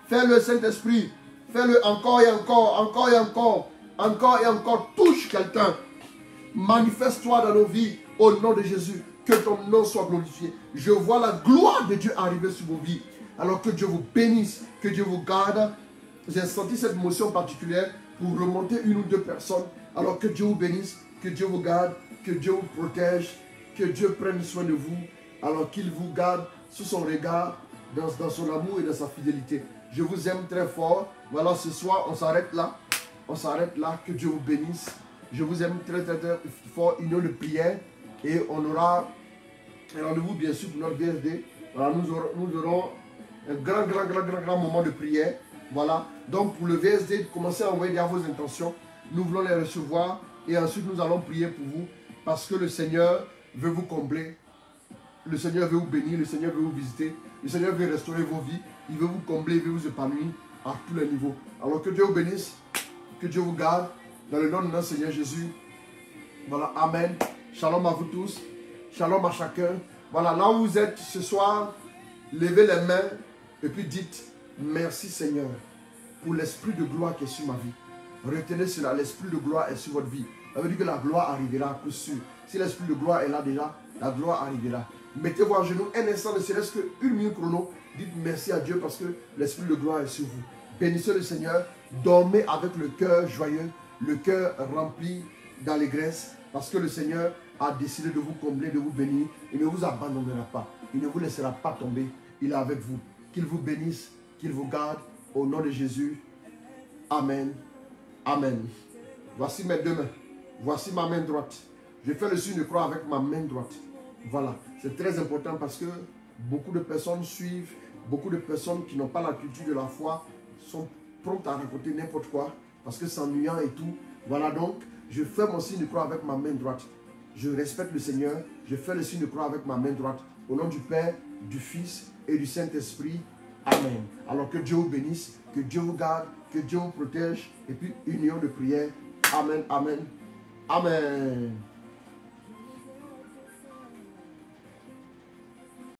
Fais-le Saint-Esprit. Fais-le encore et encore, encore et encore. Encore et encore. Touche quelqu'un. Manifeste-toi dans nos vies au nom de Jésus. Que ton nom soit glorifié. Je vois la gloire de Dieu arriver sur vos vies. Alors que Dieu vous bénisse, que Dieu vous garde. J'ai senti cette motion particulière pour remonter une ou deux personnes. Alors que Dieu vous bénisse, que Dieu vous garde, que Dieu vous protège, que Dieu prenne soin de vous. Alors qu'il vous garde sous son regard, dans son amour et dans sa fidélité. Je vous aime très fort. Voilà, ce soir, on s'arrête là. On s'arrête là. Que Dieu vous bénisse. Je vous aime très, très, très fort. Une heure de prière. Et on aura un rendez-vous, bien sûr, pour notre VSD. Voilà, nous aurons un grand moment de prière. Voilà. Donc, pour le VSD, commencez à envoyer vos intentions. Nous voulons les recevoir. Et ensuite, nous allons prier pour vous. Parce que le Seigneur veut vous combler. Le Seigneur veut vous bénir. Le Seigneur veut vous visiter. Le Seigneur veut restaurer vos vies. Il veut vous combler. Il veut vous épanouir à tous les niveaux. Alors, que Dieu vous bénisse. Que Dieu vous garde. Dans le nom de notre Seigneur Jésus. Voilà. Amen. Shalom à vous tous. Shalom à chacun. Voilà. Là où vous êtes ce soir, levez les mains. Et puis dites, merci Seigneur pour l'esprit de gloire qui est sur ma vie. Retenez cela, l'esprit de gloire est sur votre vie. Ça veut dire que la gloire arrivera à coup sûr. Si l'esprit de gloire est là déjà, la gloire arrivera. Mettez-vous à genoux un instant, ne serait-ce qu'une minute chrono. Dites merci à Dieu parce que l'esprit de gloire est sur vous. Bénissez le Seigneur. Dormez avec le cœur joyeux, le cœur rempli d'allégresse. Parce que le Seigneur a décidé de vous combler, de vous bénir. Il ne vous abandonnera pas. Il ne vous laissera pas tomber. Il est avec vous. Qu'il vous bénisse, qu'il vous garde. Au nom de Jésus. Amen. Amen. Voici mes deux mains. Voici ma main droite. Je fais le signe de croix avec ma main droite. Voilà. C'est très important parce que beaucoup de personnes suivent. Beaucoup de personnes qui n'ont pas la culture de la foi sont promptes à raconter n'importe quoi. Parce que c'est ennuyant et tout. Voilà donc. Je fais mon signe de croix avec ma main droite. Je respecte le Seigneur. Je fais le signe de croix avec ma main droite. Au nom du Père, du Fils et du Saint-Esprit. Amen. Alors que Dieu vous bénisse, que Dieu vous garde, que Dieu vous protège. Et puis, union de prière. Amen, amen, amen.